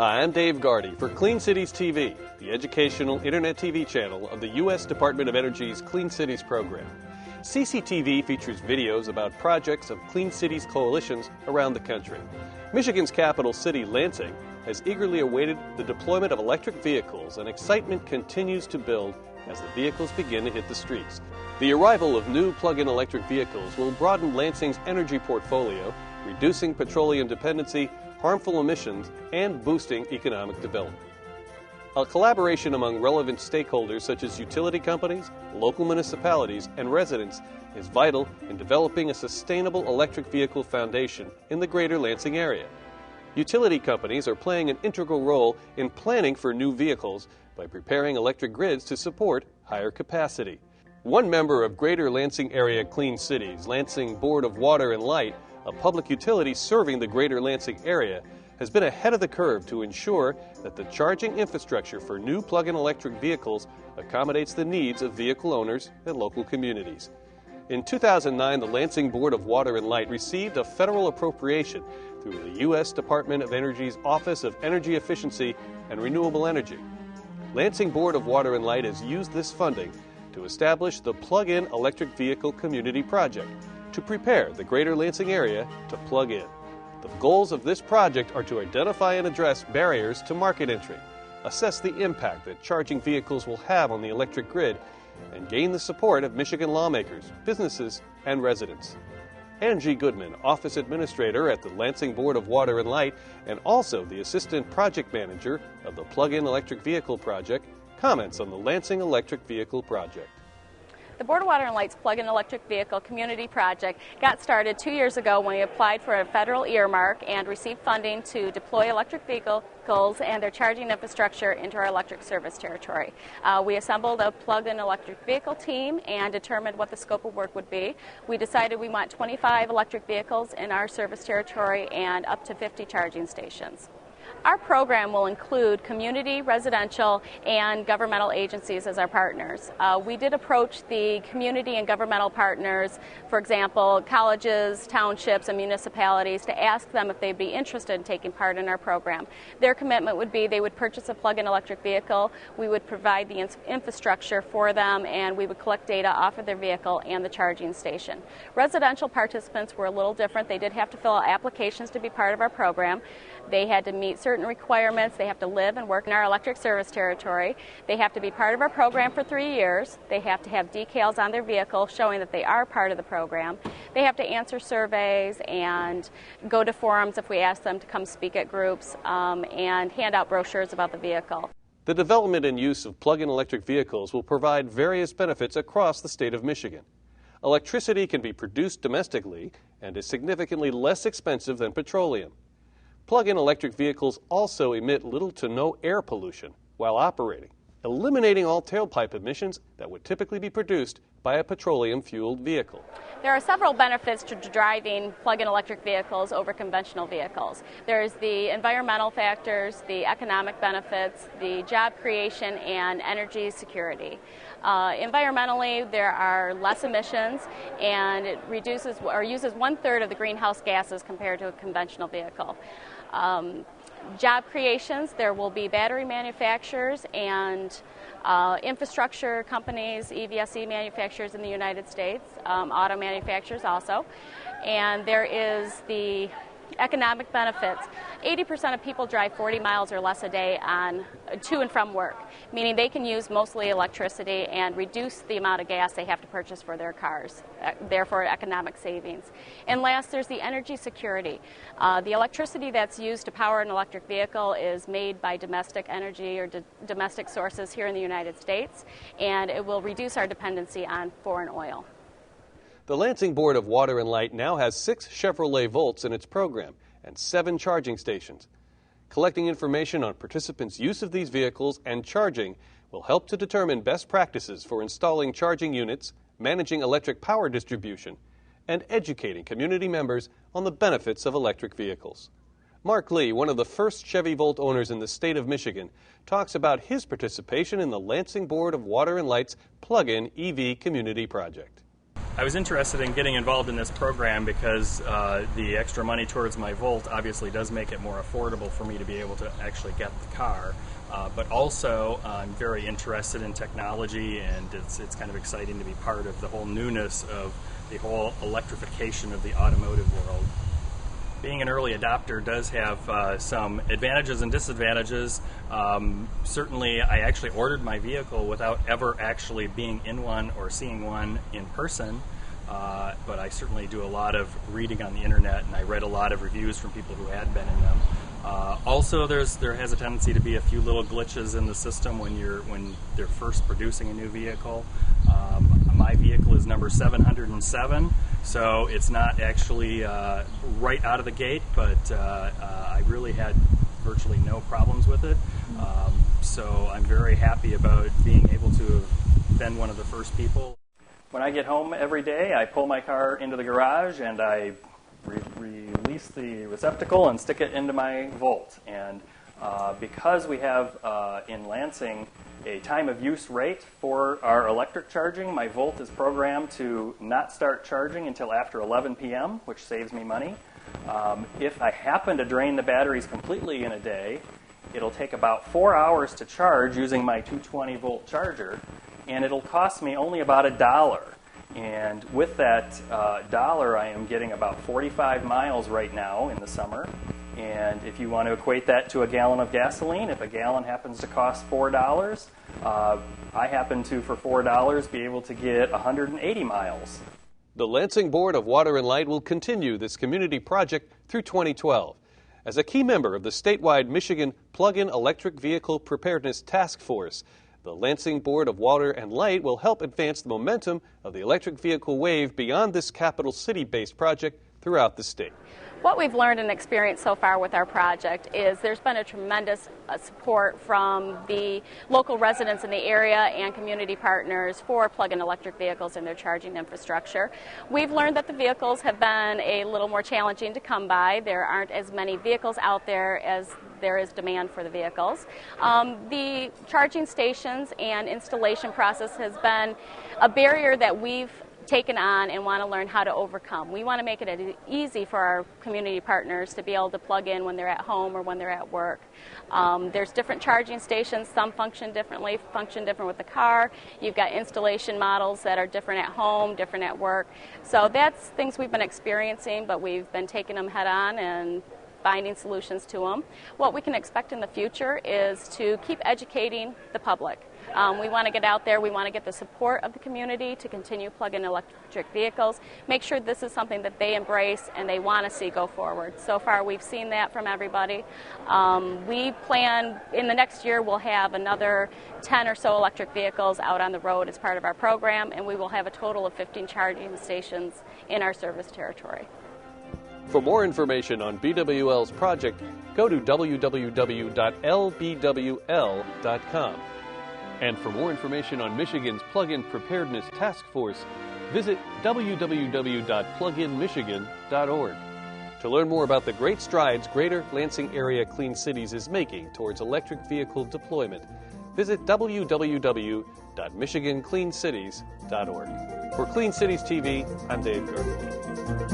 Hi, I'm Dave Gardy for Clean Cities TV, the educational internet TV channel of the U.S. Department of Energy's Clean Cities program. CCTV features videos about projects of Clean Cities coalitions around the country. Michigan's capital city, Lansing, has eagerly awaited the deployment of electric vehicles, and excitement continues to build as the vehicles begin to hit the streets. The arrival of new plug-in electric vehicles will broaden Lansing's energy portfolio, reducing petroleum dependency, harmful emissions, and boosting economic development. A collaboration among relevant stakeholders such as utility companies, local municipalities, and residents is vital in developing a sustainable electric vehicle foundation in the Greater Lansing area. Utility companies are playing an integral role in planning for new vehicles by preparing electric grids to support higher capacity. One member of Greater Lansing Area Clean Cities, Lansing Board of Water and Light, a public utility serving the Greater Lansing area, has been ahead of the curve to ensure that the charging infrastructure for new plug-in electric vehicles accommodates the needs of vehicle owners and local communities. In 2009, the Lansing Board of Water and Light received a federal appropriation through the U.S. Department of Energy's Office of Energy Efficiency and Renewable Energy. Lansing Board of Water and Light has used this funding to establish the Plug-in Electric Vehicle Community Project to prepare the Greater Lansing area to plug in. The goals of this project are to identify and address barriers to market entry, assess the impact that charging vehicles will have on the electric grid, and gain the support of Michigan lawmakers, businesses, and residents. Angie Goodman, Office Administrator at the Lansing Board of Water and Light, and also the Assistant Project Manager of the Plug-in Electric Vehicle Project, comments on the Lansing Electric Vehicle Project. The Board of Water and Light's Plug-in Electric Vehicle Community Project got started 2 years ago when we applied for a federal earmark and received funding to deploy electric vehicles and their charging infrastructure into our electric service territory. We assembled a plug-in electric vehicle team and determined what the scope of work would be. We decided we want 25 electric vehicles in our service territory and up to 50 charging stations. Our program will include community, residential, and governmental agencies as our partners. We did approach the community and governmental partners, for example, colleges, townships, and municipalities, to ask them if they'd be interested in taking part in our program. Their commitment would be they would purchase a plug-in electric vehicle, we would provide the infrastructure for them, and we would collect data off of their vehicle and the charging station. Residential participants were a little different. They did have to fill out applications to be part of our program. They had to meet certain requirements. They have to live and work in our electric service territory. They have to be part of our program for 3 years. They have to have decals on their vehicle showing that they are part of the program. They have to answer surveys and go to forums if we ask them to come speak at groups, and hand out brochures about the vehicle. The development and use of plug-in electric vehicles will provide various benefits across the state of Michigan. Electricity can be produced domestically and is significantly less expensive than petroleum. Plug-in electric vehicles also emit little to no air pollution while operating, eliminating all tailpipe emissions that would typically be produced by a petroleum-fueled vehicle. There are several benefits to driving plug-in electric vehicles over conventional vehicles. There's the environmental factors, the economic benefits, the job creation, and energy security. Environmentally, there are less emissions, and it reduces or uses 1/3 of the greenhouse gases compared to a conventional vehicle. Job creations, there will be battery manufacturers and infrastructure companies, EVSE manufacturers in the United States, auto manufacturers also. And there is the economic benefits. 80% of people drive 40 miles or less a day to and from work, meaning they can use mostly electricity and reduce the amount of gas they have to purchase for their cars, therefore economic savings. And last, there's the energy security. The electricity that's used to power an electric vehicle is made by domestic energy or domestic sources here in the United States, and it will reduce our dependency on foreign oil. The Lansing Board of Water and Light now has 6 Chevrolet Volts in its program and 7 charging stations. Collecting information on participants' use of these vehicles and charging will help to determine best practices for installing charging units, managing electric power distribution, and educating community members on the benefits of electric vehicles. Mark Lee, one of the first Chevy Volt owners in the state of Michigan, talks about his participation in the Lansing Board of Water and Light's Plug-in EV Community Project. I was interested in getting involved in this program because the extra money towards my Volt obviously does make it more affordable for me to be able to actually get the car. But also, I'm very interested in technology, and it's kind of exciting to be part of the whole newness of the whole electrification of the automotive world. Being an early adopter does have some advantages and disadvantages. Certainly, I actually ordered my vehicle without ever actually being in one or seeing one in person. But I certainly do a lot of reading on the internet, and I read a lot of reviews from people who had been in them. Also, there has a tendency to be a few little glitches in the system when they're first producing a new vehicle. My vehicle is number 707, so it's not actually right out of the gate, but I really had virtually no problems with it. So I'm very happy about being able to have been one of the first people. When I get home every day, I pull my car into the garage and I release the receptacle and stick it into my Volt. And because we have in Lansing a time of use rate for our electric charging, my Volt is programmed to not start charging until after 11 p.m., which saves me money. If I happen to drain the batteries completely in a day, it'll take about 4 hours to charge using my 220 volt charger, and it'll cost me only about $1. And with that dollar, I am getting about 45 miles right now in the summer. And if you want to equate that to a gallon of gasoline, if a gallon happens to cost $4, I happen to, for $4, be able to get 180 miles. The Lansing Board of Water and Light will continue this community project through 2012. As a key member of the statewide Michigan Plug-in Electric Vehicle Preparedness Task Force, the Lansing Board of Water and Light will help advance the momentum of the electric vehicle wave beyond this capital city-based project throughout the state. What we've learned and experienced so far with our project is there's been a tremendous support from the local residents in the area and community partners for plug-in electric vehicles and their charging infrastructure. We've learned that the vehicles have been a little more challenging to come by. There aren't as many vehicles out there as there is demand for the vehicles. The charging stations and installation process has been a barrier that we've taken on and want to learn how to overcome. We want to make it easy for our community partners to be able to plug in when they're at home or when they're at work. There's different charging stations. Some function different with the car. You've got installation models that are different at home, different at work. So that's things we've been experiencing, but we've been taking them head on and finding solutions to them. What we can expect in the future is to keep educating the public. We want to get out there. We want to get the support of the community to continue plug-in electric vehicles, make sure this is something that they embrace and they want to see go forward. So far, we've seen that from everybody. We plan in the next year we'll have another 10 or so electric vehicles out on the road as part of our program, and we will have a total of 15 charging stations in our service territory. For more information on BWL's project, go to www.lbwl.com. And for more information on Michigan's Plug-in Preparedness Task Force, visit www.pluginmichigan.org. To learn more about the great strides Greater Lansing Area Clean Cities is making towards electric vehicle deployment, visit www.michigancleancities.org. For Clean Cities TV, I'm Dave Gardner.